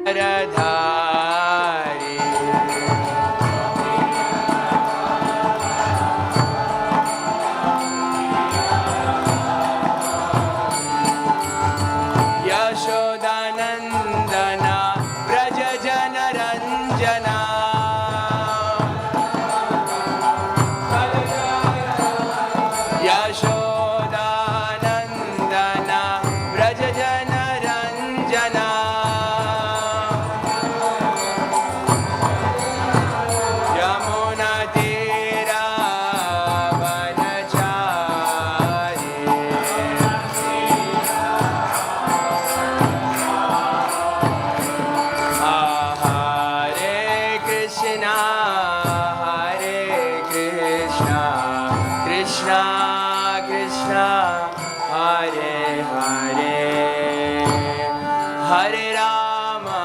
Radhari Yashodanandana Braja Jana Ranjana Yashodanandana Braja Jana Ranjana Yamuna Tira Vanachari Hare Krishna Krishna Krishna Hare Hare Hare Rama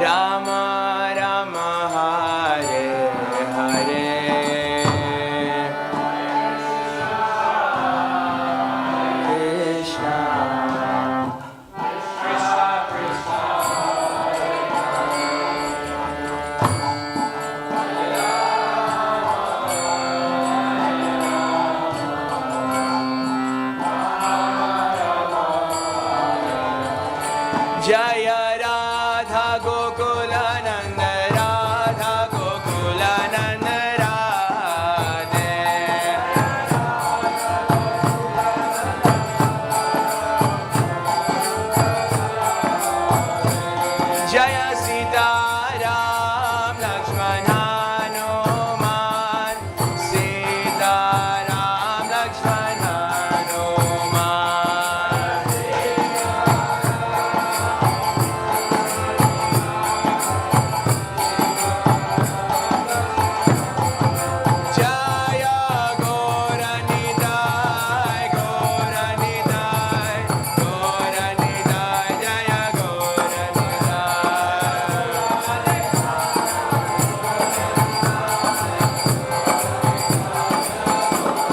Rama Rama Hare Hare Krishna Jaya Radha Gokula Nanda Radha Gokula Nanda Radhe Jaya Sita Ram Lakshman Hanuman Sita Ram Lakshman Hanuman Jaya Goranidai Jaya Goranidai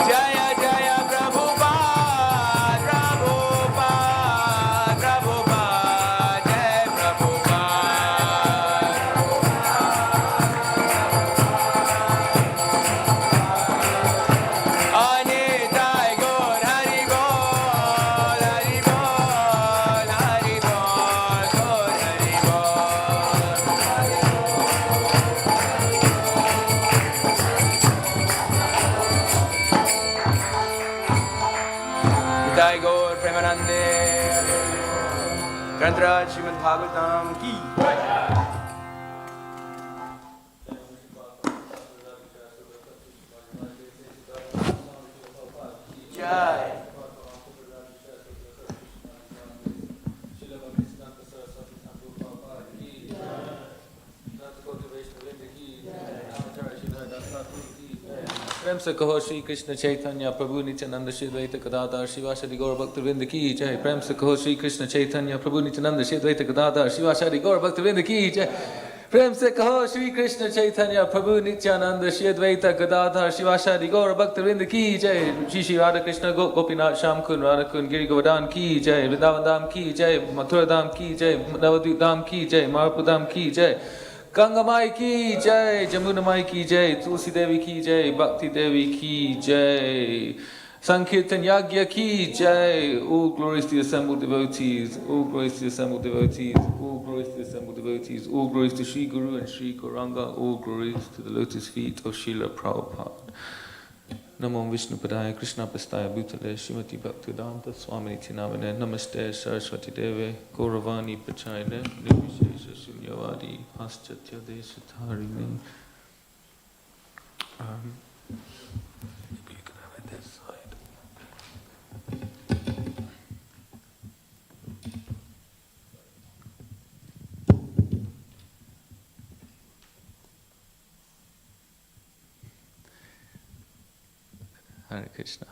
Jaya Jaya Prabhupada Jai Prabhupada Anitai Gaur Hari Bol Gaur Hari Bol Nitai Gaur Premanande Grantaraj Srimad Bhagavatam Ki Jai प्रेम से कहो श्री कृष्ण चैतन्य प्रभु नित्यानंद श्री द्वैत गदाधर शिवासादि गौर भक्त वृंद की जय। प्रेम से कहो श्री कृष्ण चैतन्य प्रभु नित्यानंद श्री द्वैत गदाधर शिवासादि गौर भक्त वृंद की जय। प्रेम से कहो श्री कृष्ण चैतन्य प्रभु नित्यानंद श्री द्वैत गदाधर शिवासादि गौर भक्त वृंद की जय। श्री श्री राधा कृष्ण गोपीनाथ श्याम कुंड राधा कुंड गिरि गोवर्धन की जय। वृंदावन धाम की जय। मथुरा धाम की जय। नवद्वीप धाम की जय। मायापुर धाम की जय। गंगा माई की जय। जमुना माई की जय। तुलसी देवी की जय। भक्ति देवी की जय। Sankirtan Yagya ki jai. All glories to the assembled devotees. All glories to the assembled devotees. All glories to the assembled devotees. All glories to Sri Guru and Sri Gauranga. All glories to the lotus feet of Srila Prabhupada. Namo Vishnu Padaya Krishna Pastaya Bhutale Srimati Bhaktivedanta Swami Nityanamane Namaste Saraswati Deve Gauravani Pachayane Nirvishesha Sunyavadi Paschatya Deshatharini. Maybe you can have it this side. Hare Krishna.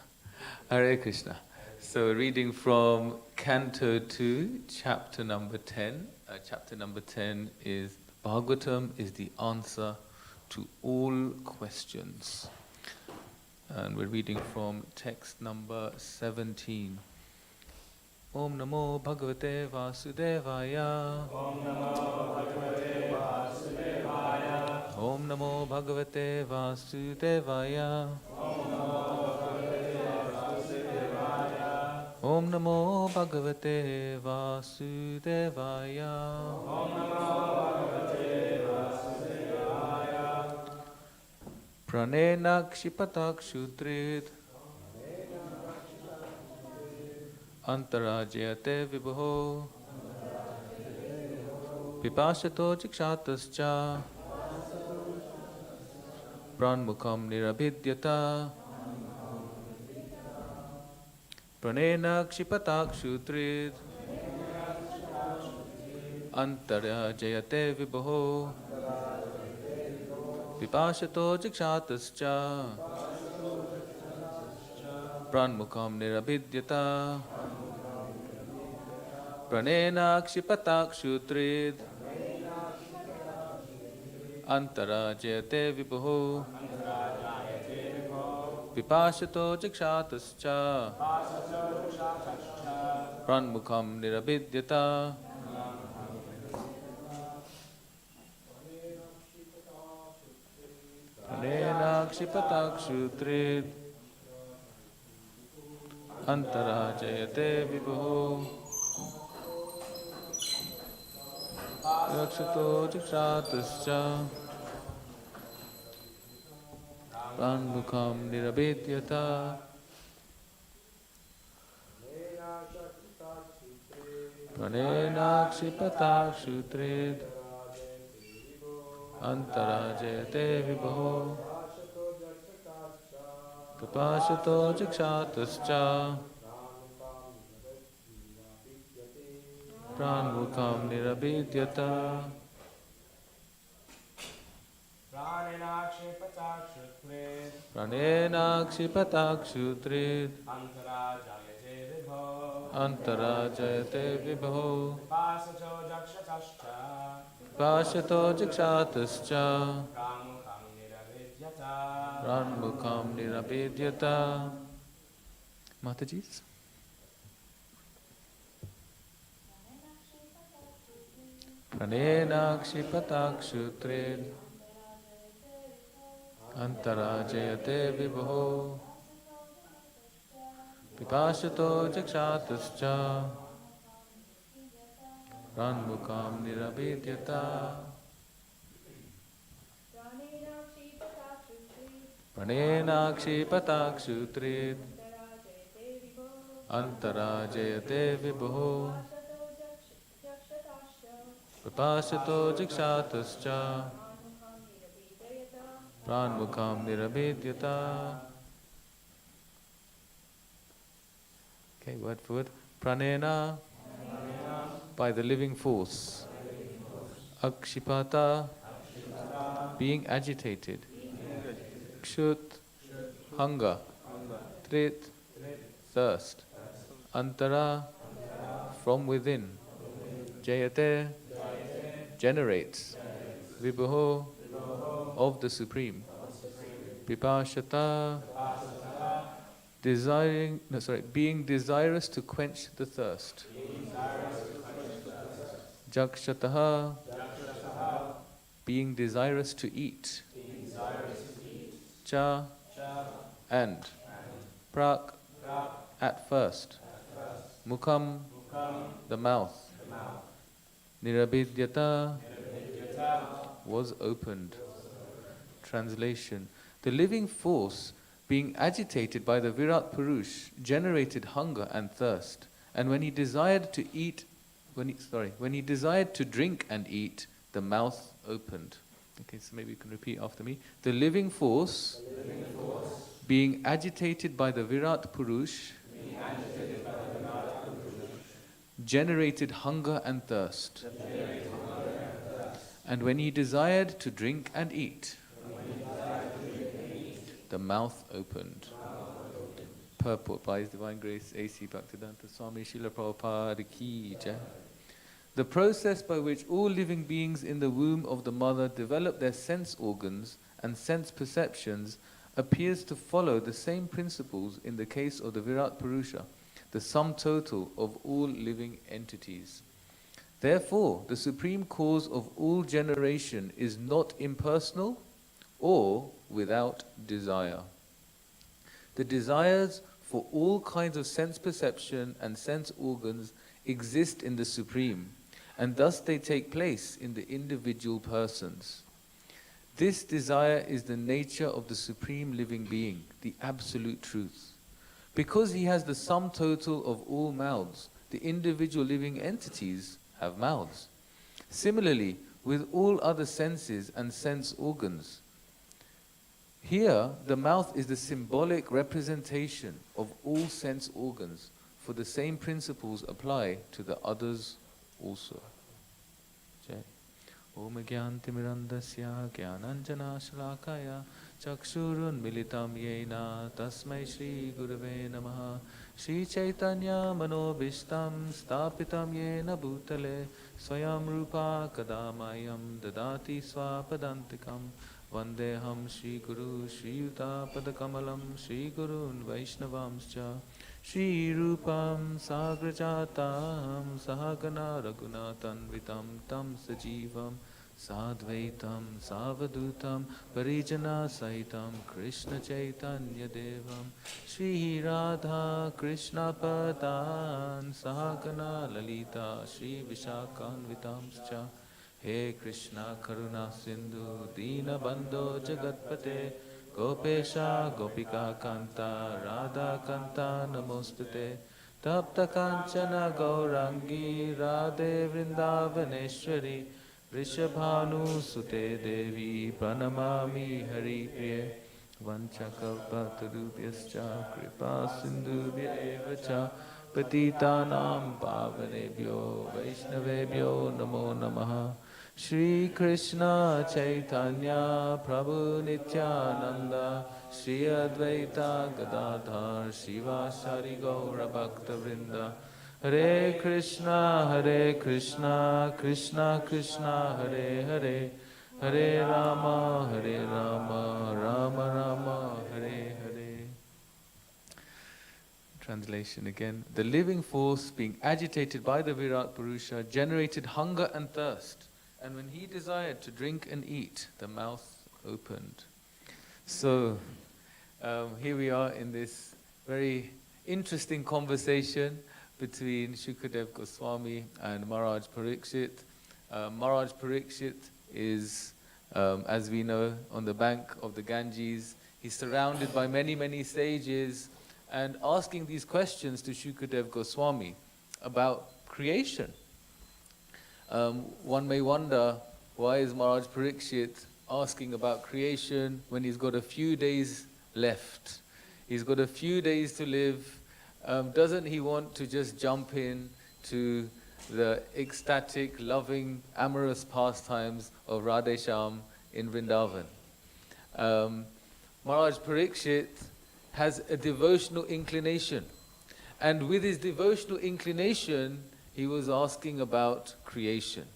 Hare Krishna. So reading from Canto 2, chapter number 10. Chapter number 10 is Bhagavatam is the answer to all questions. And we're reading from text number 17. Om Namo Bhagavate Vasudevaya. Om Namo Bhagavate Vasudevaya. Om Namo Bhagavate Vasudevaya. Om Namo Bhagavate Vasudevaya. Om Namo Bhagavate Vasudevaya. Pranena Kshipatak Shutrit Antarajayate Vibho Pipashato Chikshatascha Pranmukham Nirabhidyata Pranena Kshipatak Shutrit Antarajayate Vibho Pipashato Chikshatascha Pranmukham Nirabhidyata Pranena Kshipatak Shutrid Antarajayate Vibho Pipashato Chikshatascha Pranmukham Nirabhidyata Pranena Kshipatak Shutrid Antarajayate Vibho Yakshato Chikshatascha Pranmukham Nirabhidyata Pranena Kshipatak Shutrid Antarajayate Vibho Pipashato Chikshatascha Pranmukham Nirabhidyata Pranena Kshipatak Shutrid Pranena Kshipatak Shutrid Antarajayate Vibho Antarajayate Vibho Pasacho Jakshatascha Pipashato Chikshatascha Pramukham Niravidyata. Pranmukham Nirabhidyata. Mataji's? Pranena Kshipatak Shutrid Antarajayate Vibho Pipashato Chikshatascha Pranmukham Nirabhidyata Pranena Kshipatak Shutrid Antarajayate Vibho Pipashato Chikshatascha Pranmukham Nirabhidyata. Okay, word for word. Pranena, by the living force. Akshipata, being agitated. Kshut, hunger. Trit, thirst. Antara, from within. Jayate, generates. Vibho, of the Supreme. Pipashata, being desirous to quench the thirst. Jakshataha, being desirous to eat. Cha, and. Prak, at first. Mukham, the mouth. Nirabhidyata, was opened. Translation: the living force, being agitated by the Virat Purush, generated hunger and thirst, and when he desired to drink and eat, the mouth opened. Okay, so maybe you can repeat after me. The living force, being agitated by the Virat Purush, generated hunger and thirst, and when he desired to drink and eat, the mouth opened. Purport by His Divine Grace A.C. Bhaktivedanta Swami Srila Prabhupada Ki Jai. The process by which all living beings in the womb of the mother develop their sense organs and sense perceptions appears to follow the same principles in the case of the Virat Purusha. the sum total of all living entities. Therefore, the supreme cause of all generation is not impersonal or without desire. The desires for all kinds of sense perception and sense organs exist in the Supreme, and thus they take place in the individual persons. This desire is the nature of the Supreme Living Being, the Absolute Truth. Because he has the sum total of all mouths, the individual living entities have mouths. Similarly, with all other senses and sense organs, here the mouth is the symbolic representation of all sense organs, for the same principles apply to the others also. Jai. Om Gyantimirandasya Gyananjana Shalakaya Chakshurun Militam Yena Tasmai Shri Gurave Namaha Shri Chaitanya Manobishtam Stapitam Yena Bhutale Swayam Rupa Kadamayam Dadati Swapadantikam Vandeham Shri Guru Shri Yuta Padakamalam Shri Gurun Vaishnavamscha Shri Rupam Sagrajatam Sahagana Raghunathan Vitam Tam Sajivam Sadvaitam Savadutam Parijana Saitam Krishna Chaitanya Devam Shri Radha Krishna Padan Sahagana Lalita Shri Vishakan Vitamscha He Krishna Karuna Sindhu Dina Bandho Jagatpate Gopesha Gopika Kanta Radha Kanta Namostute Tapta Kanchana Gaurangi Radhe Vrindavaneshwari Vrishabhanu Sute Devi Pranamami Hari Priye Vanchakalpatarubhyascha Kripa Sindhubhya Evacha Patitanam Pavanebhyo Vaishnavebhyo Namo Namaha Shri Krishna Chaitanya Prabhu Nityananda Shri Advaita Gadadhar Shivasari Gaura Bhakta Vrinda Hare Krishna Krishna Krishna Hare Hare Hare Rama Rama Rama Hare Hare. Translation again. The living force being agitated by the Virat Purusha generated hunger and thirst. And when he desired to drink and eat, the mouth opened. So, here we are in this very interesting conversation between Shukadev Goswami and Maharaj Parikshit. Maharaj Parikshit is, as we know, on the bank of the Ganges. He's surrounded by many, many sages and asking these questions to Shukadev Goswami about creation. One may wonder, why is Maharaj Parikshit asking about creation when he's got a few days left? He's got a few days to live. Doesn't he want to just jump in to the ecstatic, loving, amorous pastimes of Radhesham in Vrindavan? Maharaj Parikshit has a devotional inclination. And with his devotional inclination, he was asking about creation.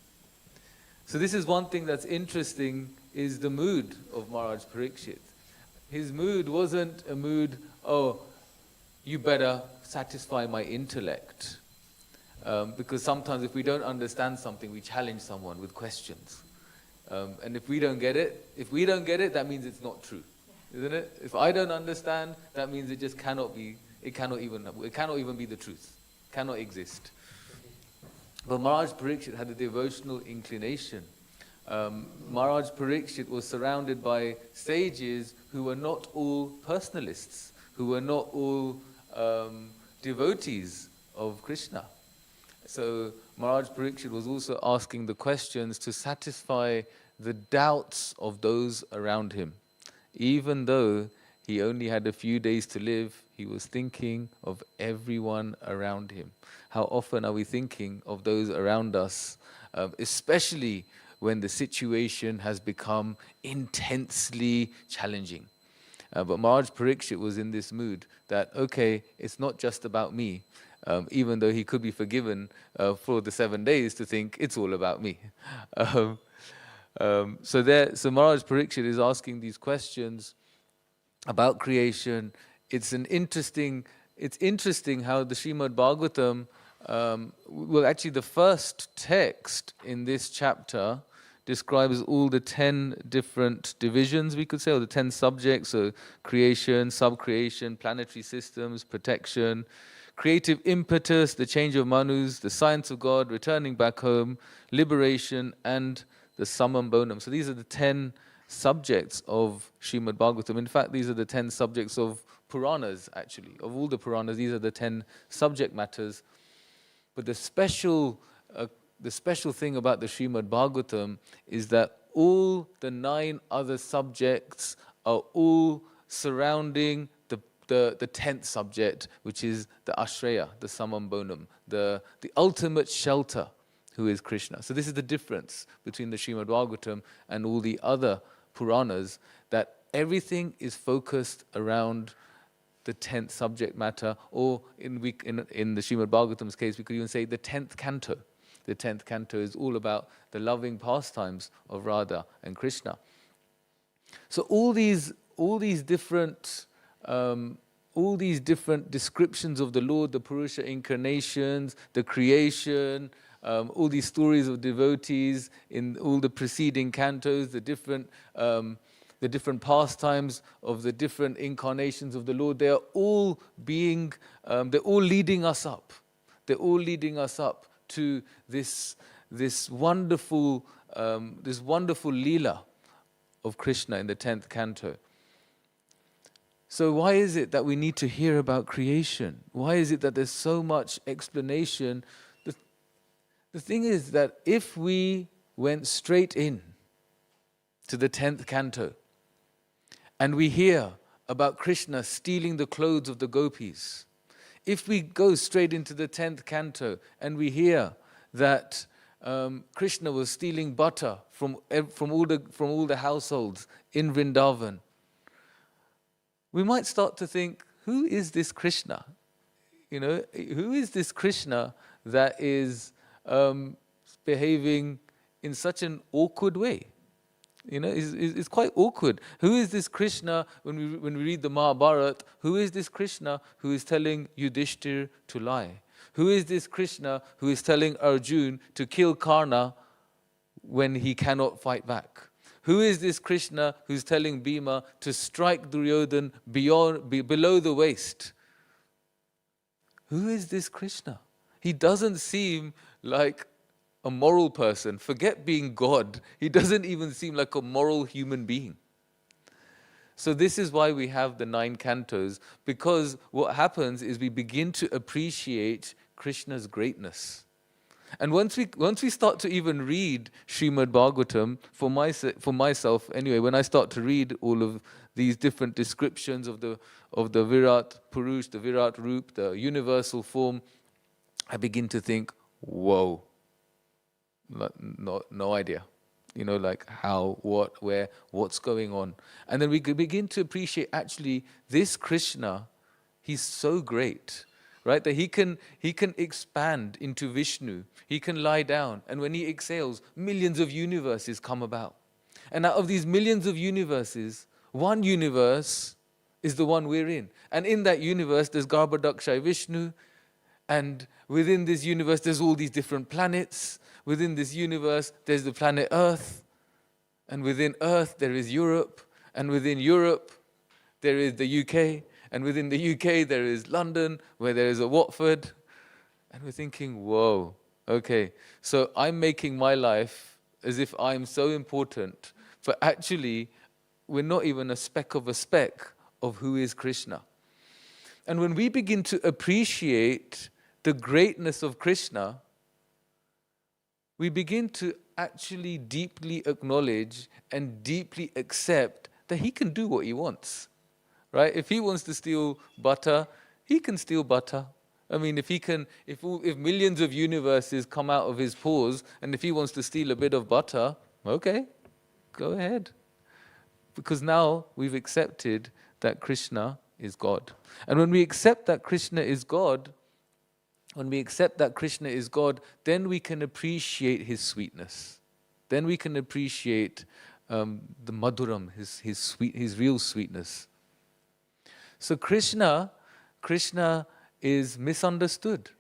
So this is one thing that's interesting, is the mood of Maharaj Parikshit. His mood wasn't a mood, oh, you better satisfy my intellect. Because sometimes if we don't understand something, we challenge someone with questions. And if we don't get it, that means it's not true. Isn't it? If I don't understand, that means it just cannot be, it cannot even be the truth. Cannot exist. But Maharaj Parikshit had a devotional inclination. Maharaj Parikshit was surrounded by sages who were not all personalists, who were not all devotees of Krishna. So Maharaj Parikshit was also asking the questions to satisfy the doubts of those around him. Even though he only had a few days to live, he was thinking of everyone around him. How often are we thinking of those around us, especially when the situation has become intensely challenging? But Maharaj Parikshit was in this mood that, okay, it's not just about me, even though he could be forgiven for the 7 days to think it's all about me. So Maharaj Parikshit is asking these questions about creation. It's an interesting it's interesting how the Srimad Bhagavatam, well, actually, the first text in this chapter describes all the 10 different divisions, we could say, or the 10 subjects, so creation, sub-creation, planetary systems, protection, creative impetus, the change of manus, the science of God, returning back home, liberation, and the summum bonum. So these are the 10 subjects of Srimad Bhagavatam. In fact, these are the 10 subjects of Puranas, actually. Of all the Puranas, these are the 10 subject matters. But the special thing about the Srimad Bhagavatam is that all the 9 other subjects are all surrounding the 10th subject, which is the Ashraya, the Summum Bonum, the ultimate shelter, who is Krishna. So this is the difference between the Srimad Bhagavatam and all the other Puranas, that everything is focused around the 10th subject matter, or in the Srimad Bhagavatam's case, we could even say the 10th canto. The 10th canto is all about the loving pastimes of Radha and Krishna. So all these different descriptions of the Lord, the Purusha incarnations, the creation, all these stories of devotees in all the preceding cantos, the different pastimes of the different incarnations of the Lord, they are all they're all leading us up. They're all leading us up to this wonderful Leela of Krishna in the 10th canto. So why is it that we need to hear about creation? Why is it that there's so much explanation? The thing is that if we went straight in to the 10th canto and we hear about Krishna stealing the clothes of the gopis, if we go straight into the 10th canto and we hear that Krishna was stealing butter from all the households in Vrindavan, we might start to think, who is this Krishna? Who is this Krishna that is behaving in such an awkward way? It's quite awkward. Who is this Krishna, when we read the Mahabharata, who is this Krishna who is telling Yudhishthir to lie? Who is this Krishna who is telling Arjuna to kill Karna when he cannot fight back? Who is this Krishna who's telling Bhima to strike Duryodhana below the waist? Who is this Krishna? He doesn't seem like a moral person. Forget being God. He doesn't even seem like a moral human being. So this is why we have the 9 cantos, because what happens is we begin to appreciate Krishna's greatness. And once we start to even read Srimad Bhagavatam, for myself anyway, when I start to read all of these different descriptions of the Virat Purush, the Virat Roop, the universal form, I begin to think, whoa, no idea. Like how, what, where, what's going on. And then we begin to appreciate, actually, this Krishna, he's so great, right? That he can expand into Vishnu. He can lie down. And when he exhales, millions of universes come about. And out of these millions of universes, one universe is the one we're in. And in that universe, there's Garbhodakshay Vishnu. And within this universe, there's all these different planets. Within this universe, there's the planet Earth. And within Earth, there is Europe. And within Europe, there is the UK. And within the UK, there is London, where there is a Watford. And we're thinking, whoa, okay. So I'm making my life as if I'm so important. But actually, we're not even a speck of who is Krishna. And when we begin to appreciate the greatness of Krishna, we begin to actually deeply acknowledge and deeply accept that he can do what he wants, right? If he wants to steal butter, he can steal butter. I mean, if millions of universes come out of his pores, and if he wants to steal a bit of butter, okay, go ahead. Because now we've accepted that Krishna is God. And when we accept that Krishna is God, then we can appreciate his sweetness. Then we can appreciate the madhuram, his real sweetness. So Krishna Krishna is misunderstood.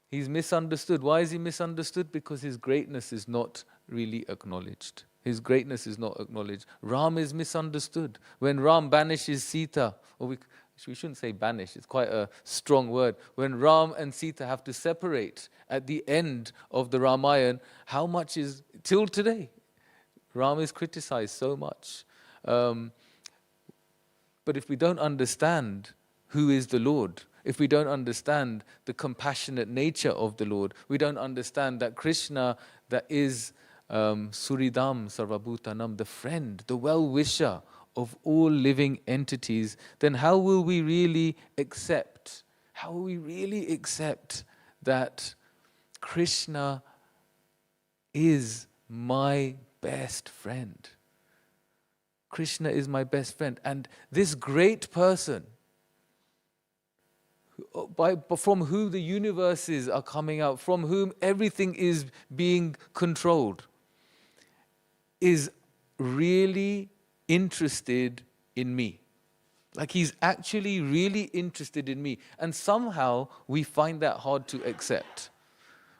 He's misunderstood. Why is he misunderstood? Because his greatness is not really acknowledged. His greatness is not acknowledged. Ram is misunderstood. When Ram banishes Sita, or we shouldn't say banish, it's quite a strong word. When Ram and Sita have to separate at the end of the Ramayana, how much is, till today, Ram is criticized so much. But if we don't understand who is the Lord, if we don't understand the compassionate nature of the Lord, we don't understand that Krishna, that is Suridam Sarvabhutanam, the friend, the well-wisher of all living entities, then how will we really accept? How will we really accept that Krishna is my best friend? Krishna is my best friend. And this great person, from whom the universes are coming out, from whom everything is being controlled, is really interested in me. Like he's actually really interested in me. And somehow we find that hard to accept.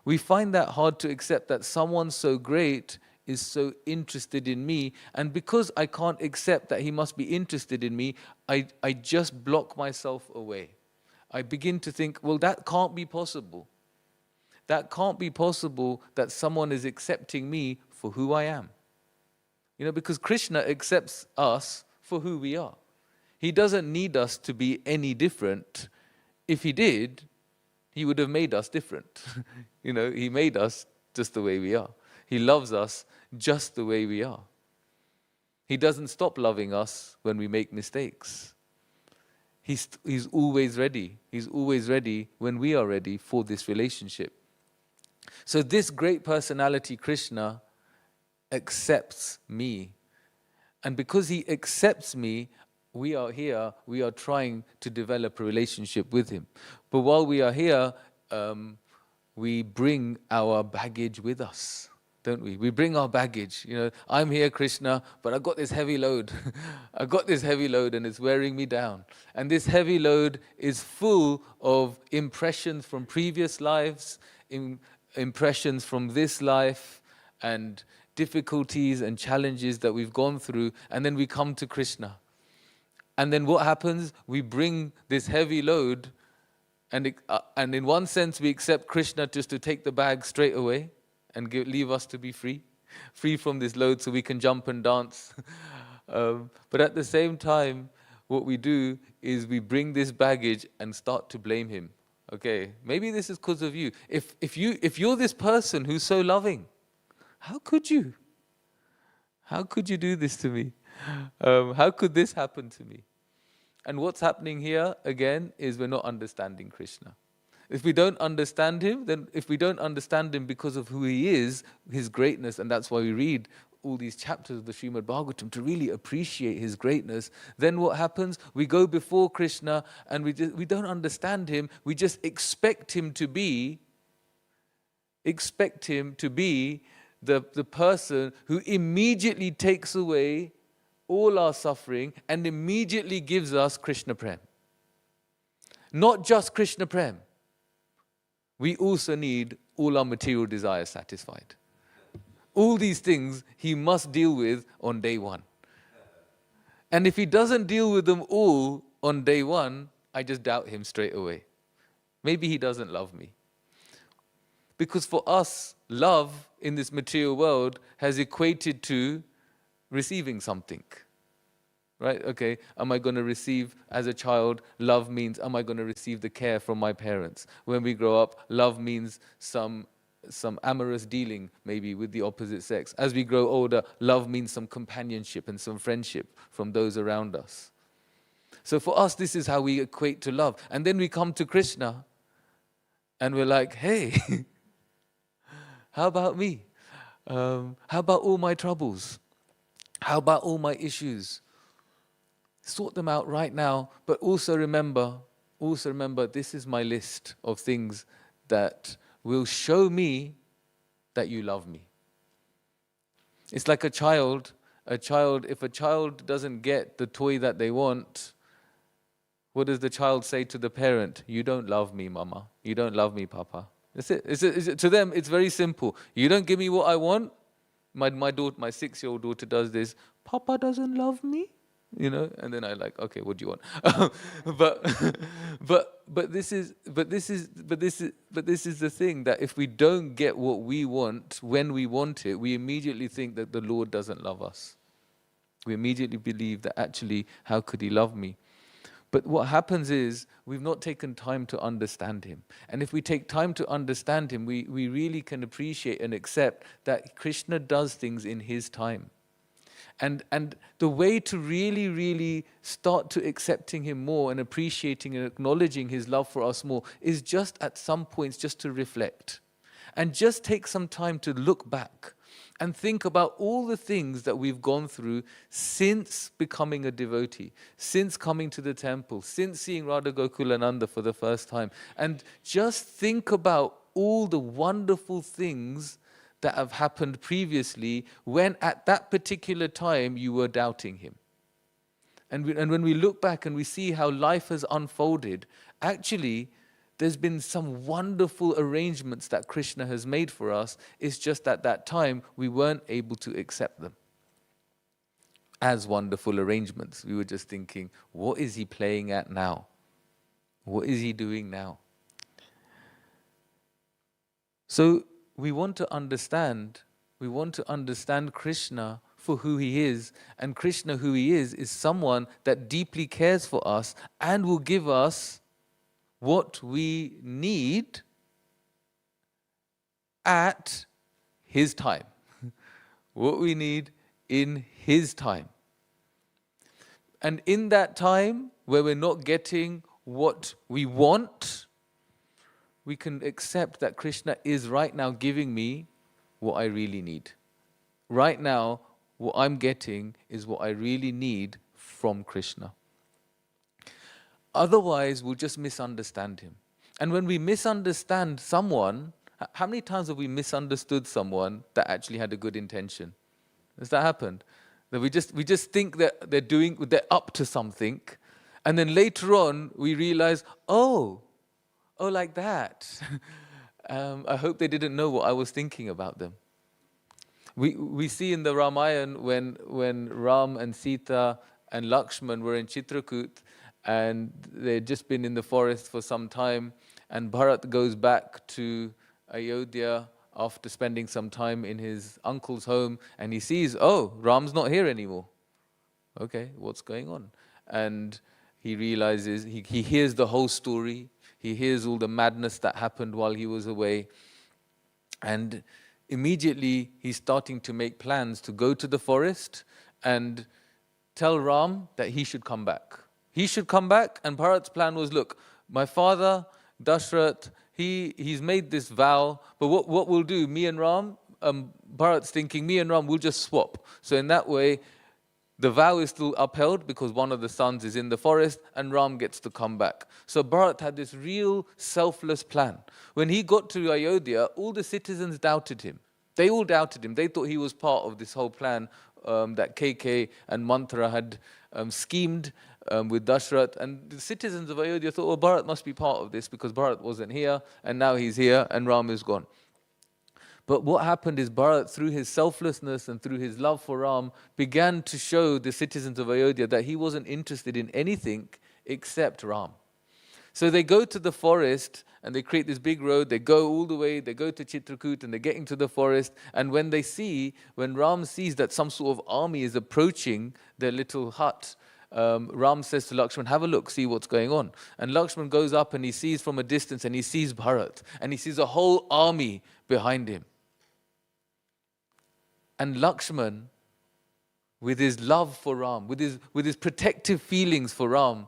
We find that hard to accept that someone so great is so interested in me. And because I can't accept that he must be interested in me, I just block myself away. I begin to think, well, that can't be possible. That can't be possible that someone is accepting me for who I am. You know, because Krishna accepts us for who we are. He doesn't need us to be any different. If he did, he would have made us different. You know, he made us just the way we are. He loves us just the way we are. He doesn't stop loving us when we make mistakes. He's always ready. He's always ready when we are ready for this relationship. So this great personality, Krishna, accepts me. And because he accepts me, we are here, we are trying to develop a relationship with him. But while we are here, we bring our baggage with us, don't we? We bring our baggage. You know, I'm here, Krishna, but I've got this heavy load. I've got this heavy load and it's wearing me down. And this heavy load is full of impressions from previous lives, impressions from this life, and difficulties and challenges that we've gone through. And then we come to Krishna. And then what happens? We bring this heavy load, and in one sense we accept Krishna just to take the bag straight away and leave us to be free from this load so we can jump and dance. But at the same time, what we do is we bring this baggage and start to blame him. Okay, maybe this is because of you. If you're this person who's so loving, how could you? How could you do this to me? How could this happen to me? And what's happening here, again, is we're not understanding Krishna. If we don't understand him, then if we don't understand him because of who he is, his greatness, and that's why we read all these chapters of the Srimad Bhagavatam to really appreciate his greatness, then what happens? We go before Krishna and we don't understand him. We just expect him to be the person who immediately takes away all our suffering and immediately gives us Krishna Prem. Not just Krishna Prem. We also need all our material desires satisfied. All these things he must deal with on day one. And if he doesn't deal with them all on day one, I just doubt him straight away. Maybe he doesn't love me. Because for us, love in this material world has equated to receiving something. Right? Okay, am I going to receive, as a child, love means, am I going to receive the care from my parents? When we grow up, love means some amorous dealing, maybe, with the opposite sex. As we grow older, love means some companionship and some friendship from those around us. So for us, this is how we equate to love. And then we come to Krishna, and we're like, hey, how about me? How about all my troubles? How about all my issues? Sort them out right now, but also remember, this is my list of things that will show me that you love me. It's like a child, if a child doesn't get the toy that they want, What does the child say to the parent? You don't love me, mama. You don't love me, papa. That's it. To them, it's very simple. You don't give me what I want. My daughter, my 6-year-old daughter does this. Papa doesn't love me, and then I like, okay, what do you want? but this is the thing, that if we don't get what we want when we want it, we immediately think that the Lord doesn't love us. We immediately believe that actually, how could he love me? But what happens is we've not taken time to understand him. And if we take time to understand him, we really can appreciate and accept that Krishna does things in his time. And the way to really, really start to accepting him more and appreciating and acknowledging his love for us more is just at some points just to reflect. And just take some time to look back and think about all the things that we've gone through since becoming a devotee, since coming to the temple, since seeing Radha Gokulananda for the first time. And just think about all the wonderful things that have happened previously when at that particular time you were doubting him. And when we look back and we see how life has unfolded, actually, there's been some wonderful arrangements that Krishna has made for us. It's just at that time we weren't able to accept them as wonderful arrangements. We were just thinking, what is he playing at now? What is he doing now? So we want to understand Krishna for who he is. And Krishna, who he is someone that deeply cares for us and will give us what we need at his time. What we need in his time. And in that time where we're not getting what we want, we can accept that Krishna is right now giving me what I really need. Right now, what I'm getting is what I really need from Krishna. Otherwise, we'll just misunderstand him. And when we misunderstand someone, how many times have we misunderstood someone that actually had a good intention? Has that happened? That we just think that they're up to something, and then later on we realize, oh, like that. I hope they didn't know what I was thinking about them. We see in the Ramayana when Ram and Sita and Lakshman were in Chitrakoot, and they'd just been in the forest for some time, and Bharat goes back to Ayodhya after spending some time in his uncle's home, and he sees, oh, Ram's not here anymore. Okay, what's going on? And he realizes, he hears the whole story, he hears all the madness that happened while he was away, and immediately he's starting to make plans to go to the forest and tell Ram that he should come back. He should come back, and Bharat's plan was, look, my father, Dashrath, he's made this vow, but what we'll do, me and Ram, Bharat's thinking, me and Ram will just swap. So in that way, the vow is still upheld because one of the sons is in the forest and Ram gets to come back. So Bharat had this real selfless plan. When he got to Ayodhya, all the citizens doubted him. They all doubted him. They thought he was part of this whole plan that KK and Manthara had schemed with Dashrath. And the citizens of Ayodhya thought, oh, Bharat must be part of this because Bharat wasn't here and now he's here and Ram is gone. But what happened is Bharat, through his selflessness and through his love for Ram, began to show the citizens of Ayodhya that he wasn't interested in anything except Ram. So they go to the forest and they create this big road. They go all the way, they go to Chitrakoot and they're getting to the forest. And when Ram sees that some sort of army is approaching their little hut, Ram says to Lakshman, have a look, see what's going on. And Lakshman goes up and he sees from a distance and he sees Bharat. And he sees a whole army behind him. And Lakshman, with his love for Ram, with his protective feelings for Ram,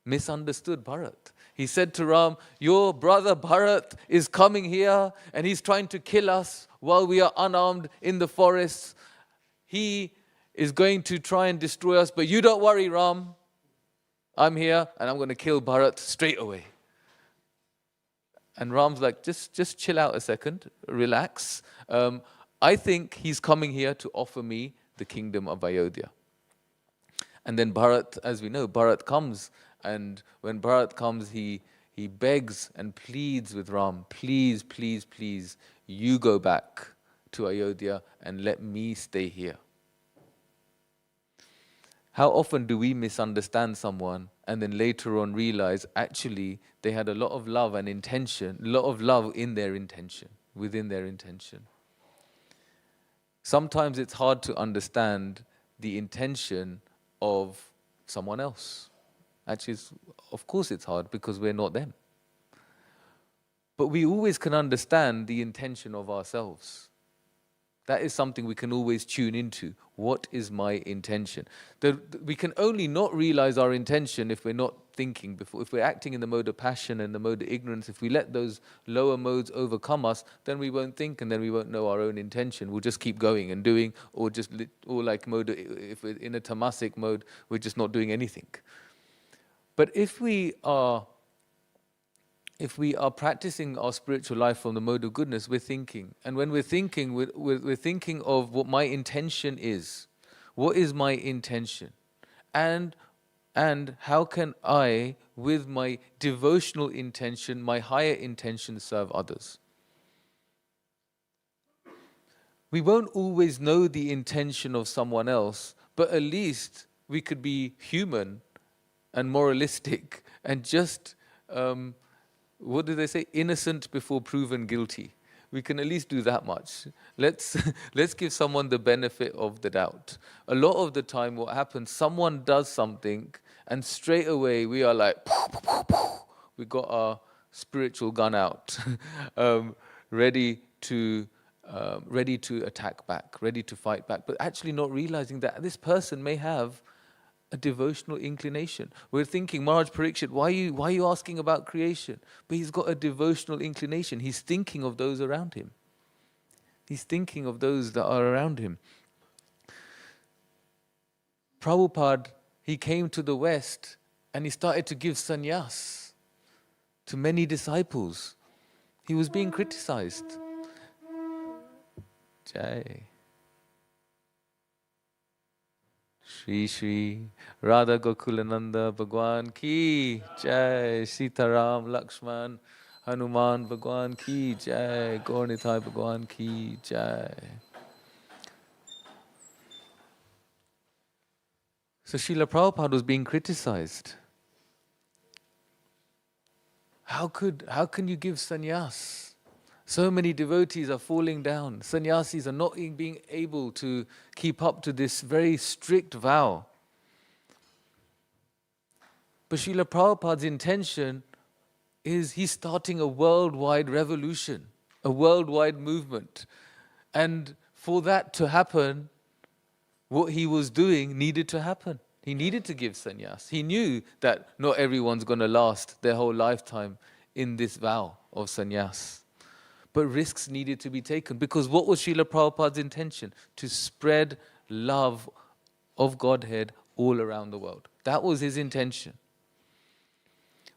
misunderstood Bharat. He said to Ram, your brother Bharat is coming here and he's trying to kill us while we are unarmed in the forests. He is going to try and destroy us, but you don't worry, Ram. I'm here and I'm going to kill Bharat straight away. And Ram's like, just chill out a second, relax. I think he's coming here to offer me the kingdom of Ayodhya. And then Bharat, as we know, Bharat comes And when Bharat comes, he begs and pleads with Ram, please, please, please, you go back to Ayodhya and let me stay here. How often do we misunderstand someone and then later on realize actually they had a lot of love and intention, a lot of love in their intention, within their intention. Sometimes it's hard to understand the intention of someone else. Actually, of course it's hard because we're not them. But we always can understand the intention of ourselves. That is something we can always tune into. What is my intention? We can only not realize our intention if we're not thinking before. If we're acting in the mode of passion and the mode of ignorance, if we let those lower modes overcome us, then we won't think and then we won't know our own intention. We'll just keep going and doing, or like mode. If we're in a tamasic mode, we're just not doing anything. But if we are practicing our spiritual life from the mode of goodness, we're thinking. And when we're thinking, we're thinking of what my intention is. What is my intention? And how can I, with my devotional intention, my higher intention, serve others? We won't always know the intention of someone else, but at least we could be human and moralistic and just... what do they say? Innocent before proven guilty. We can at least do that much. Let's give someone the benefit of the doubt. A lot of the time what happens, someone does something and straight away we are like, we got our spiritual gun out, ready to attack back, ready to fight back, but actually not realizing that this person may have a devotional inclination. We're thinking, Maharaj Parikshit, why are you asking about creation? But he's got a devotional inclination. He's thinking of those around him. He's thinking of those that are around him. Prabhupada, he came to the West and he started to give sannyas to many disciples. He was being criticized. Jai. Shri Shri Radha Gokulananda Bhagwan Ki Jai, Sitaram Lakshman Hanuman Bhagwan Ki Jai, Gaur-Nitai Bhagwan Ki Jai. So Srila Prabhupada was being criticized. How can you give sannyas? So many devotees are falling down. Sannyasis are not being able to keep up to this very strict vow. But Srila Prabhupada's intention is he's starting a worldwide revolution, a worldwide movement. And for that to happen, what he was doing needed to happen. He needed to give sannyas. He knew that not everyone's going to last their whole lifetime in this vow of sannyas. But risks needed to be taken. Because what was Srila Prabhupada's intention? To spread love of Godhead all around the world. That was his intention.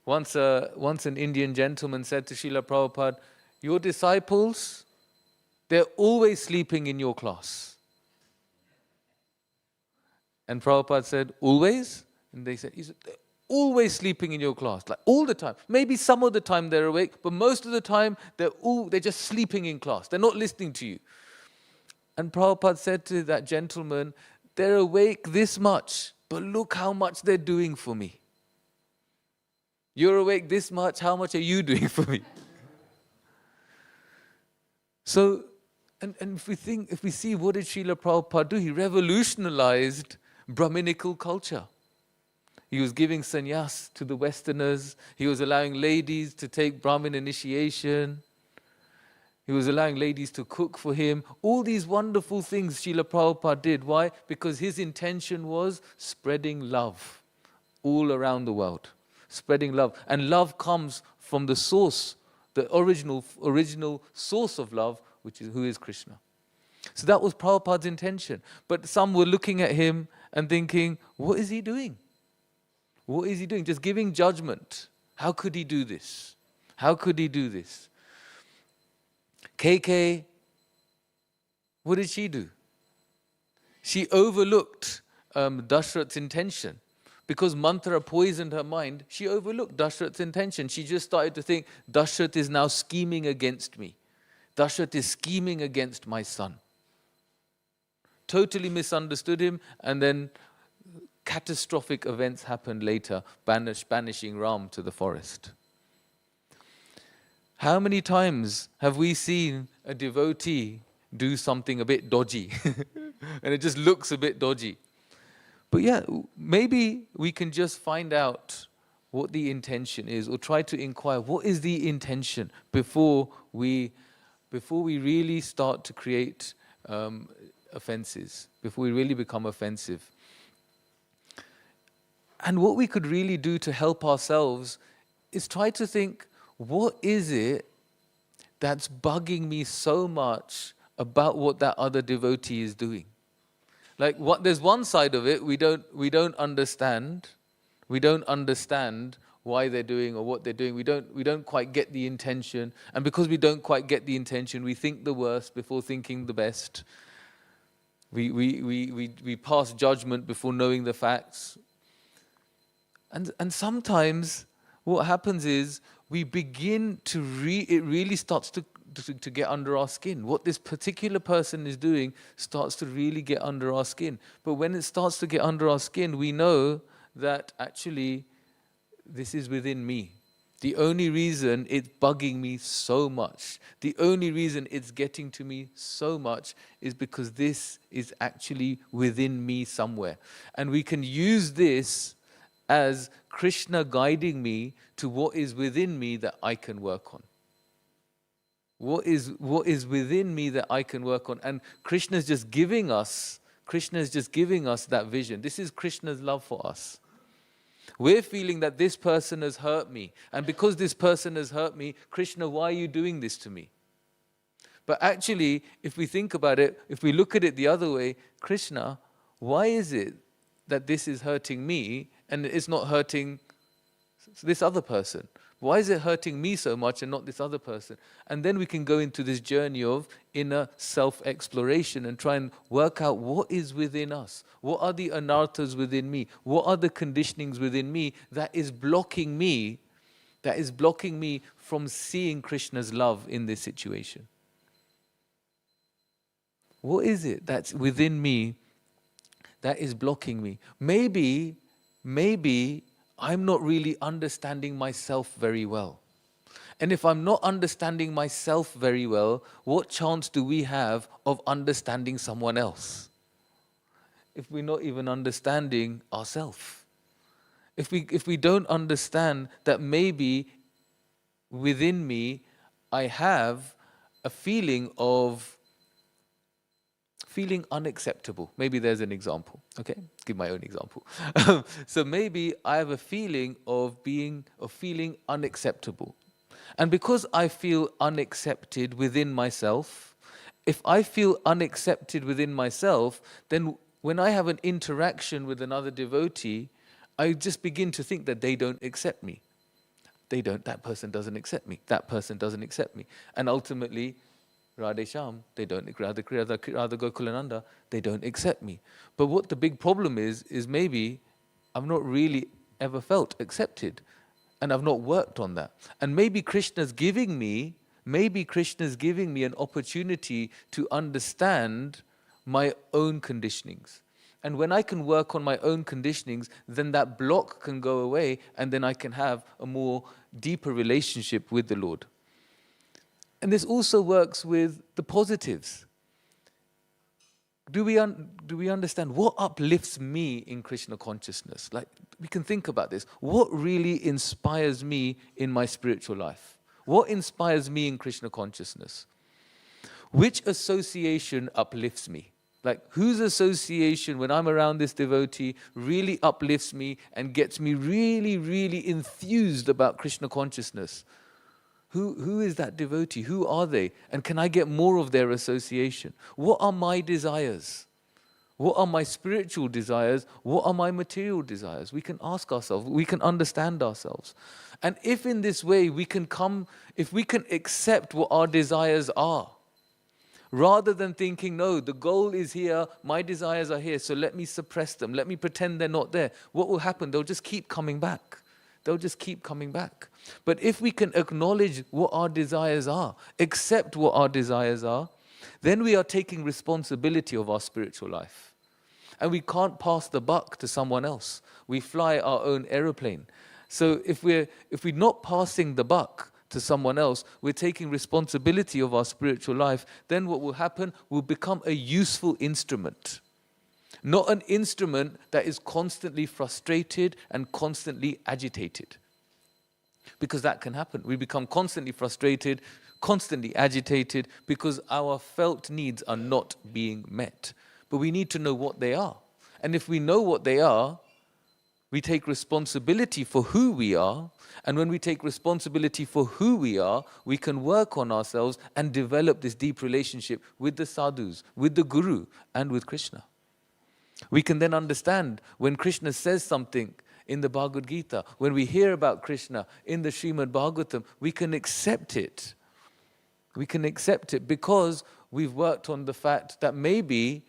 Once an Indian gentleman said to Srila Prabhupada, your disciples, they're always sleeping in your class. And Prabhupada said, always? And he said, they're always sleeping in your class, like all the time. Maybe some of the time they're awake, but most of the time they're just sleeping in class. They're not listening to you. And Prabhupada said to that gentleman, they're awake this much, but look how much they're doing for me. You're awake this much, how much are you doing for me? So, and if we see what did Srila Prabhupada do, he revolutionized Brahminical culture. He was giving sannyas to the Westerners. He was allowing ladies to take Brahmin initiation. He was allowing ladies to cook for him. All these wonderful things Srila Prabhupada did. Why? Because his intention was spreading love all around the world. Spreading love. And love comes from the source, the original source of love, who is Krishna. So that was Prabhupada's intention. But some were looking at him and thinking, what is he doing? What is he doing? Just giving judgment. How could he do this? How could he do this? KK, what did she do? She overlooked Dashrath's intention. because Manthara poisoned her mind, she overlooked Dashrath's intention. She just started to think, Dashrath is now scheming against me. Dashrath is scheming against my son. Totally misunderstood him, and then catastrophic events happened later, banishing Ram to the forest. How many times have we seen a devotee do something a bit dodgy and it just looks a bit dodgy? But yeah, maybe we can just find out what the intention is, or try to inquire what is the intention before we really start to create offenses, before we really become offensive. And what we could really do to help ourselves is try to think, what is it that's bugging me so much about what that other devotee is doing? Like, there's one side of it we don't understand. We don't understand why they're doing or what they're doing. We don't quite get the intention, and because we don't quite get the intention, we think the worst before thinking the best. We pass judgment before knowing the facts. And sometimes what happens is we begin to it really starts to get under our skin. What this particular person is doing starts to really get under our skin. But when it starts to get under our skin, we know that actually this is within me. The only reason it's bugging me so much, the only reason it's getting to me so much is because this is actually within me somewhere. And we can use this as Krishna guiding me to what is within me that I can work on. What is within me that I can work on? And Krishna is just giving us that vision. This is Krishna's love for us. We're feeling that this person has hurt me. And because this person has hurt me, Krishna, why are you doing this to me? But actually, if we think about it, if we look at it the other way, Krishna, why is it that this is hurting me and it's not hurting this other person? Why is it hurting me so much and not this other person? And then we can go into this journey of inner self-exploration and try and work out what is within us. What are the anarthas within me? What are the conditionings within me that is blocking me from seeing Krishna's love in this situation? What is it that's within me that is blocking me? Maybe I'm not really understanding myself very well. And if I'm not understanding myself very well, what chance do we have of understanding someone else? If we're not even understanding ourselves. If we don't understand that maybe within me I have a feeling unacceptable. Maybe there's an example. Okay, give my own example. So maybe I have a feeling of feeling unacceptable. And because I feel unaccepted within myself, if I feel unaccepted within myself, then when I have an interaction with another devotee, I just begin to think that they don't accept me. That person doesn't accept me. That person doesn't accept me. And ultimately, Radhe Shyam, they don't, Radha Gokulananda, they don't accept me. But what the big problem is maybe I've not really ever felt accepted. And I've not worked on that. And maybe Krishna's giving me an opportunity to understand my own conditionings. And when I can work on my own conditionings, then that block can go away, and then I can have a more deeper relationship with the Lord. And this also works with the positives. Do we understand what uplifts me in Krishna consciousness? Like, we can think about this. What really inspires me in my spiritual life? What inspires me in Krishna consciousness? Which association uplifts me? Like, whose association, when I'm around this devotee, really uplifts me and gets me really, really enthused about Krishna consciousness? Who is that devotee? Who are they? And can I get more of their association? What are my desires? What are my spiritual desires? What are my material desires? We can ask ourselves, we can understand ourselves. And if in this way if we can accept what our desires are, Rather than thinking, no, the goal is here, my desires are here, so let me suppress them, let me pretend they're not there. What will happen? They'll just keep coming back. They'll just keep coming back. But if we can acknowledge what our desires are, accept what our desires are, then we are taking responsibility of our spiritual life. And we can't pass the buck to someone else. We fly our own aeroplane. So if we're not passing the buck to someone else, we're taking responsibility of our spiritual life, then what will happen? We'll become a useful instrument. Not an instrument that is constantly frustrated and constantly agitated. Because that can happen. We become constantly frustrated, constantly agitated, because our felt needs are not being met. But we need to know what they are. And if we know what they are, we take responsibility for who we are. And when we take responsibility for who we are, we can work on ourselves and develop this deep relationship with the sadhus, with the Guru, and with Krishna. We can then understand when Krishna says something in the Bhagavad Gita, when we hear about Krishna in the Srimad Bhagavatam, we can accept it. We can accept it because we've worked on the fact that maybe,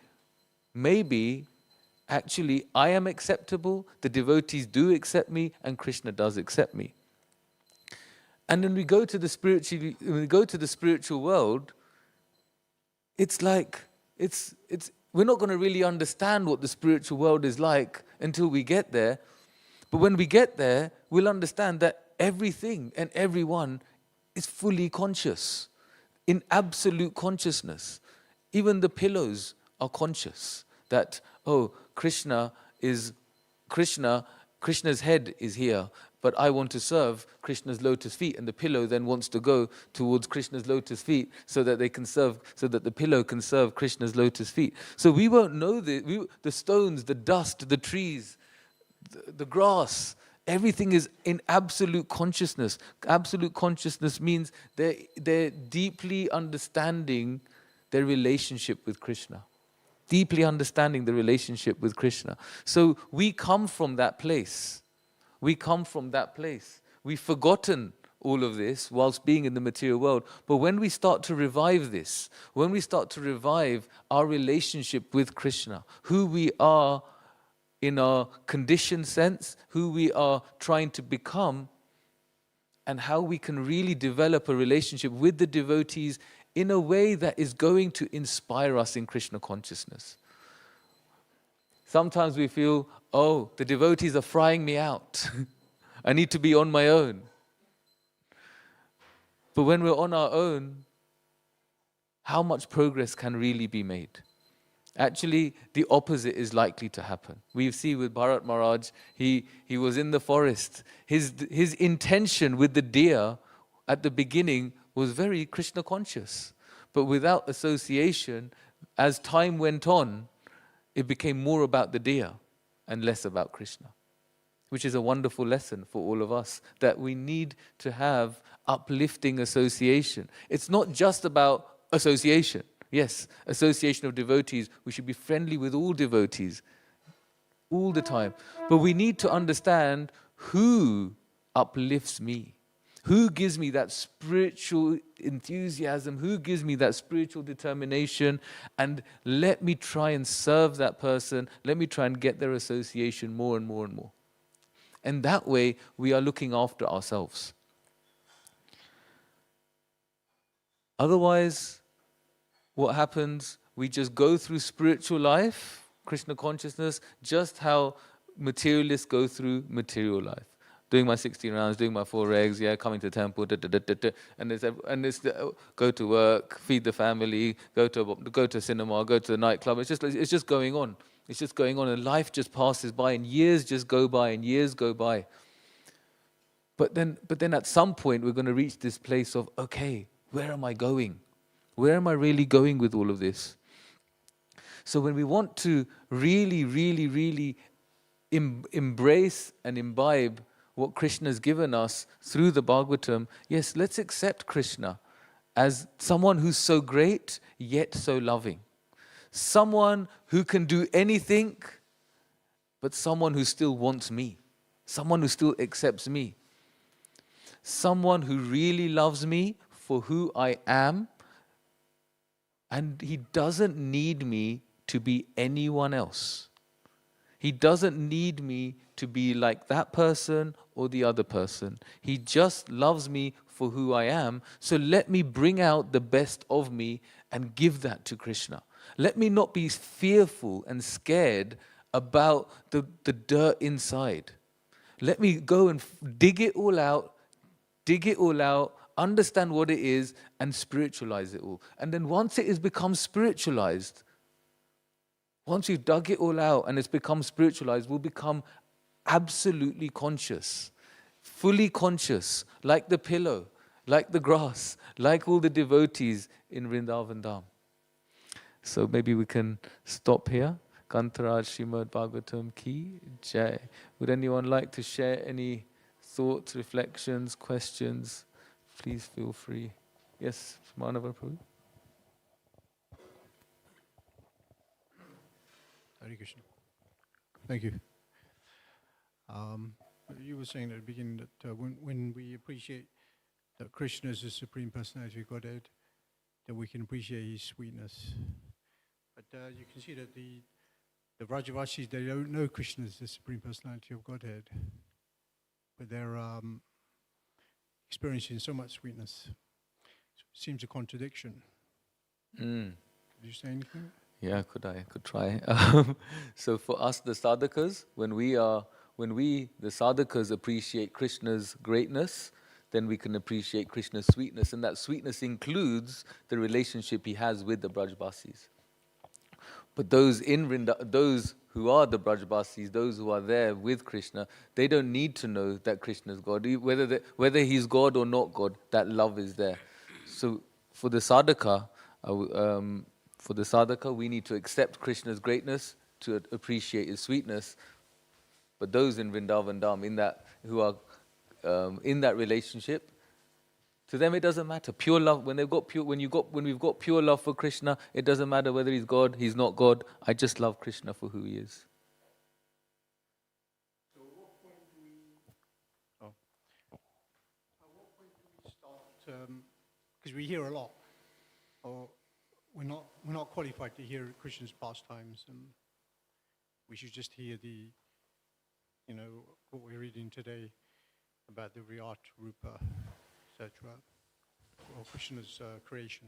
actually I am acceptable, the devotees do accept me, and Krishna does accept me. And when we go to the spiritual world, it's like, we're not going to really understand what the spiritual world is like until we get there. But when we get there, we'll understand that everything and everyone is fully conscious, in absolute consciousness. Even the pillows are conscious that, oh, Krishna's head is here, but I want to serve Krishna's lotus feet, and the pillow then wants to go towards Krishna's lotus feet so that the pillow can serve Krishna's lotus feet. So we won't know the stones, the dust, the trees, the grass, everything is in absolute consciousness. Absolute consciousness means they're deeply understanding their relationship with Krishna. Deeply understanding the relationship with Krishna. So we come from that place. We've forgotten all of this whilst being in the material world. But when we start to revive this, when we start to revive our relationship with Krishna, who we are in our conditioned sense, who we are trying to become, and how we can really develop a relationship with the devotees in a way that is going to inspire us in Krishna consciousness. Sometimes we feel, oh, the devotees are frying me out. I need to be on my own. But when we're on our own, how much progress can really be made? Actually, the opposite is likely to happen. We see with Bharat Maharaj, he was in the forest. His intention with the deer at the beginning was very Krishna conscious. But without association, as time went on, it became more about the deer and less about Krishna. Which is a wonderful lesson for all of us, that we need to have uplifting association. It's not just about association. Yes, association of devotees. We should be friendly with all devotees all the time. But we need to understand who uplifts me. Who gives me that spiritual enthusiasm? Who gives me that spiritual determination? And let me try and serve that person. Let me try and get their association more and more and more. And that way, we are looking after ourselves. Otherwise, what happens? We just go through spiritual life, Krishna consciousness, just how materialists go through material life. Doing my 16 rounds, doing my 4 regs, coming to the temple, and it's go to work, feed the family, go to cinema, go to the nightclub. It's just going on. It's just going on, and life just passes by, and years just go by, and years go by. But then at some point we're going to reach this place of, okay, where am I going? Where am I really going with all of this? So when we want to really, really, really embrace and imbibe what Krishna has given us through the Bhagavatam, yes, let's accept Krishna as someone who's so great, yet so loving. Someone who can do anything, but someone who still wants me. Someone who still accepts me. Someone who really loves me for who I am, And he doesn't need me to be anyone else. He doesn't need me to be like that person or the other person. He just loves me for who I am. So let me bring out the best of me and give that to Krishna. Let me not be fearful and scared about the dirt inside. Let me go and dig it all out, understand what it is, and spiritualize it all. And then once it has become spiritualized, once you've dug it all out and it's become spiritualized, we'll become absolutely conscious, fully conscious, like the pillow, like the grass, like all the devotees in Vrindavan Dham. So maybe we can stop here. Kantaraj Srimad Bhagavatam Ki Jai. Would anyone like to share any thoughts, reflections, questions? Please feel free. Yes, Manava Prabhu. Hare Krishna. Thank you. You were saying at the beginning that when we appreciate that Krishna is the Supreme Personality of Godhead, then we can appreciate His sweetness. But you can see that the Vrajavasis, they don't know Krishna is the Supreme Personality of Godhead, but they're experiencing so much sweetness. It seems a contradiction. Did you say anything? Yeah, I could try. So for us, the sadhakas, when we, the sadhakas, appreciate Krishna's greatness, then we can appreciate Krishna's sweetness, and that sweetness includes the relationship he has with the Brajbasis. But those those who are the Brajbasis, those who are there with Krishna, they don't need to know that Krishna is God. Whether he's God or not God, that love is there. So for the sadhaka, we need to accept Krishna's greatness to appreciate his sweetness. But those in Vrindavan Dham, who are in that relationship, to them it doesn't matter. Pure love. When we've got pure love for Krishna, it doesn't matter whether he's God, he's not God. I just love Krishna for who he is. So at what point do we start? Because we hear a lot, or we're not qualified to hear Krishna's pastimes, and we should just hear what we're reading today about the Vyat Rupa, etc., or Krishna's creation.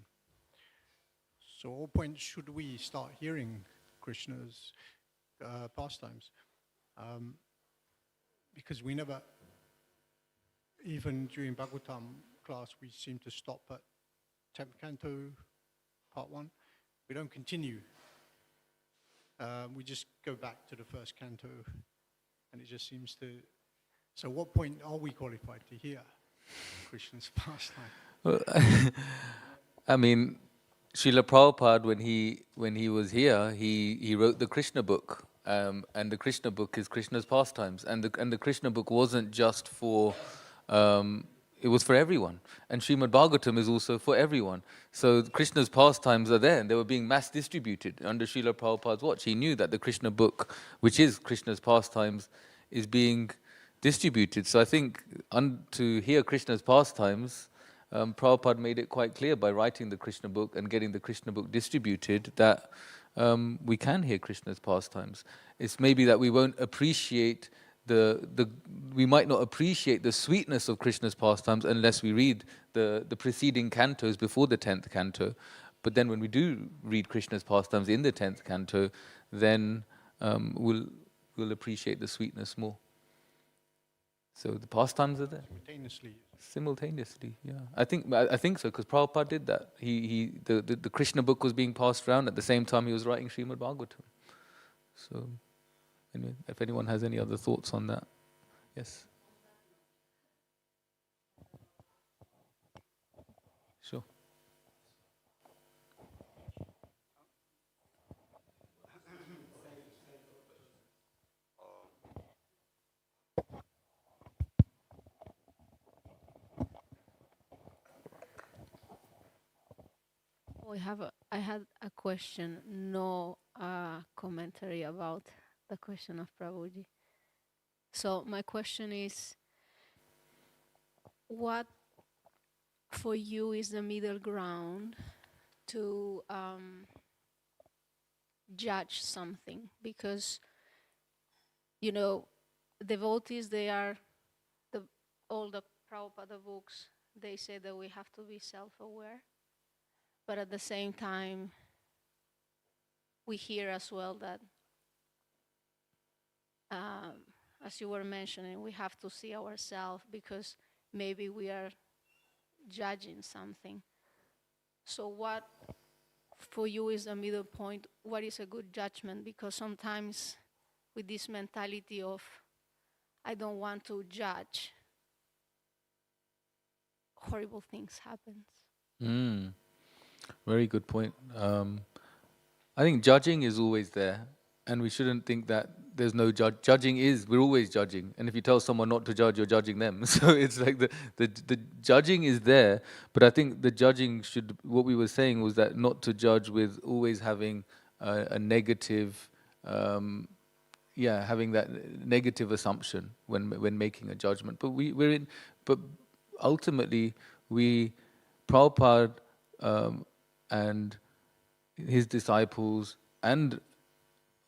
So at what point should we start hearing Krishna's pastimes? Because we never, even during Bhagavatam class, we seem to stop at 10th canto, part 1. We don't continue. We just go back to the first canto, and it just seems to... So what point are we qualified to hear Krishna's pastime? Well, I mean, Srila Prabhupada, when he was here, he wrote the Krishna book, and the Krishna book is Krishna's pastimes, and the Krishna book wasn't just for, it was for everyone, and Srimad Bhagavatam is also for everyone. So Krishna's pastimes are there, and they were being mass distributed under Srila Prabhupada's watch. He knew that the Krishna book, which is Krishna's pastimes, is being distributed. So I think to hear Krishna's pastimes, Prabhupada made it quite clear by writing the Krishna book and getting the Krishna book distributed that we can hear Krishna's pastimes. It's maybe that we won't appreciate we might not appreciate the sweetness of Krishna's pastimes unless we read the preceding cantos before the 10th canto. But then when we do read Krishna's pastimes in the 10th canto, then we'll appreciate the sweetness more. So the pastimes are there. Simultaneously, yeah. I think so, because Prabhupada did that. The Krishna book was being passed around at the same time he was writing Srimad Bhagavatam. So, anyway, if anyone has any other thoughts on that, yes. Sure. I had a question, no commentary about the question of Prabhuji. So my question is, what for you is the middle ground to judge something, because devotees, they are all the Prabhupada books, they say that we have to be self-aware, but at the same time we hear as well that as you were mentioning, we have to see ourselves because maybe we are judging something. So what for you is the middle point? What is a good judgment? Because sometimes with this mentality of I don't want to judge, horrible things happen. Very good point. I think judging is always there, and we shouldn't think that there's no judging. We're always judging, and if you tell someone not to judge, you're judging them. So it's like the judging is there, but I think the judging what we were saying was that not to judge with always having a negative, having that negative assumption when making a judgment. But ultimately Prabhupada and his disciples and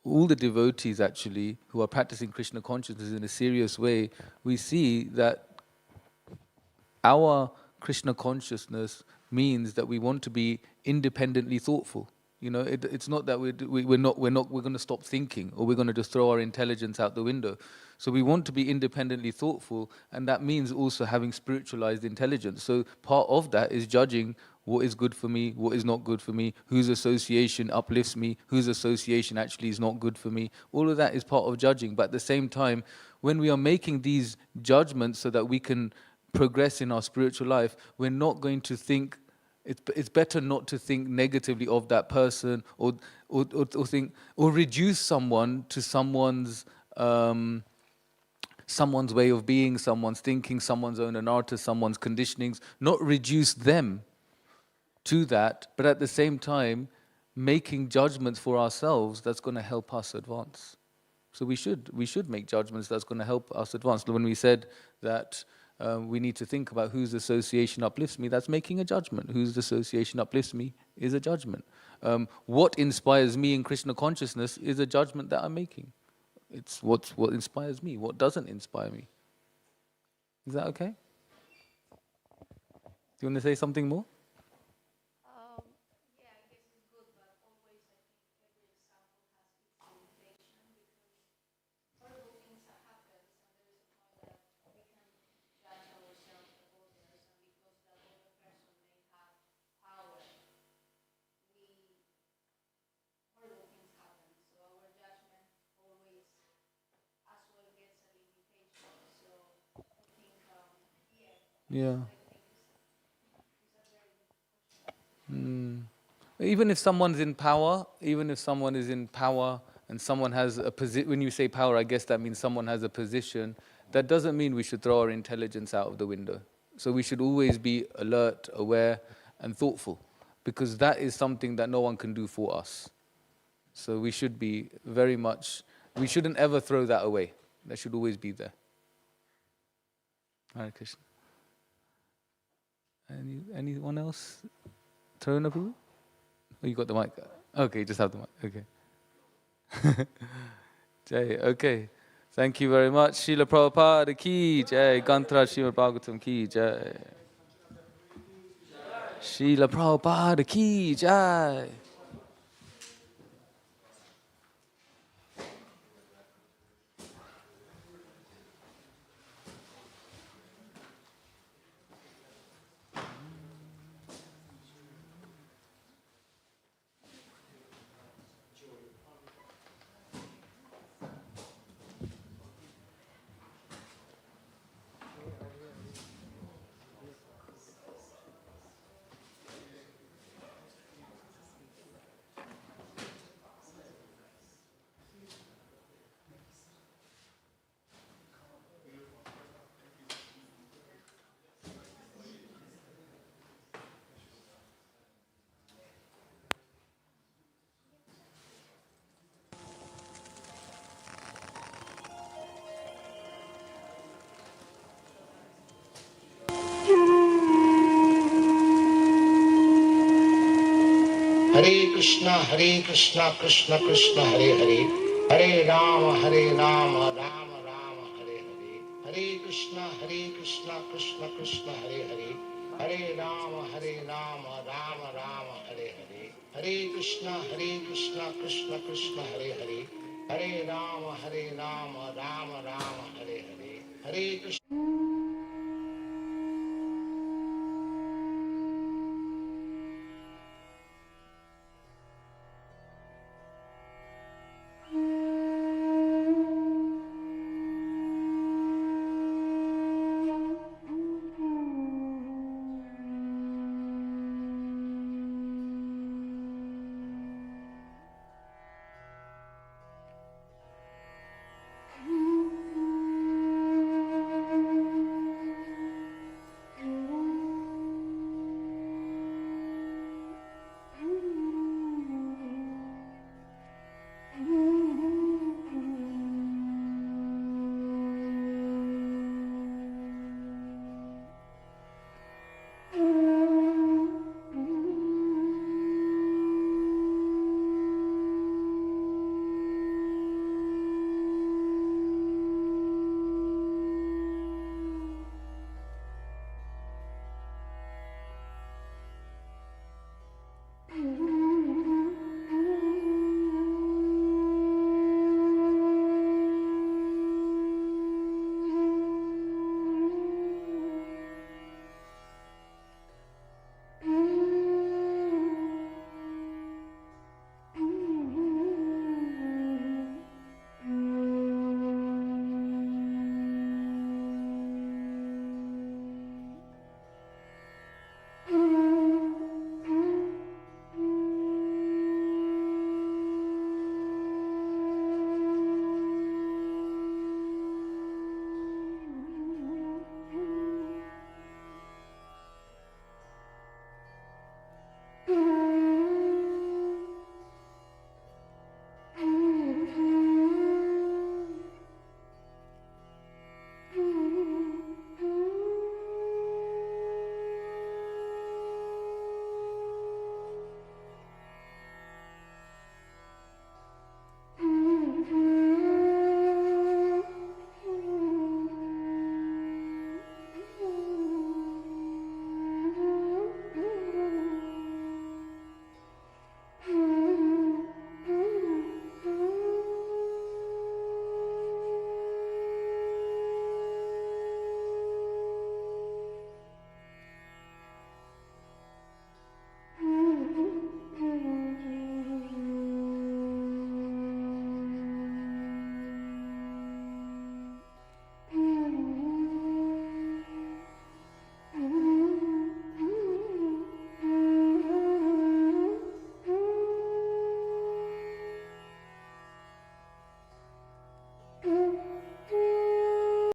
all the devotees actually who are practicing Krishna consciousness in a serious way, we see that our Krishna consciousness means that we want to be independently thoughtful. It's not that we're going to stop thinking or we're going to just throw our intelligence out the window. So we want to be independently thoughtful, and that means also having spiritualized intelligence. So part of that is judging what is good for me, what is not good for me, whose association uplifts me, whose association actually is not good for me. All of that is part of judging. But at the same time, when we are making these judgments so that we can progress in our spiritual life, we're not going to think. It's better not to think negatively of that person or think or reduce someone to someone's way of being, someone's thinking, someone's own anartha, someone's conditionings. Not reduce them to that, but at the same time making judgments for ourselves that's going to help us advance. So we should make judgments that's going to help us advance. When we said that we need to think about whose association uplifts me, that's making a judgment. Whose association uplifts me is a judgment. What inspires me in Krishna consciousness is a judgment that I'm making. It's what inspires me, what doesn't inspire me. Is that okay? Do you want to say something more? Yeah. Even if someone is in power and someone has a position, when you say power, I guess that means someone has a position, that doesn't mean we should throw our intelligence out of the window. So we should always be alert, aware, and thoughtful, because that is something that no one can do for us. So we should be we shouldn't ever throw that away. That should always be there. Hare Krishna. Anyone else? Taruna Prabhu? Oh, you got the mic. Okay, just have the mic. Okay. Jai. Okay. Thank you very much. Srila Prabhupada ki jai. Gantra Srimad Bhagavatam ki jai. Srila Prabhupada ki jai. Hare Krishna, Krishna Krishna, Hare Hare, Hare Rama, Rama Rama, Hare Hare, Hare Krishna, Krishna Krishna, Hare Hare, Hare Rama, Rama Rama, Hare Hare, Hare Krishna, Krishna Krishna, Hare Hare, Hare Rama, Rama Rama, Hare Hare, Hare Krishna.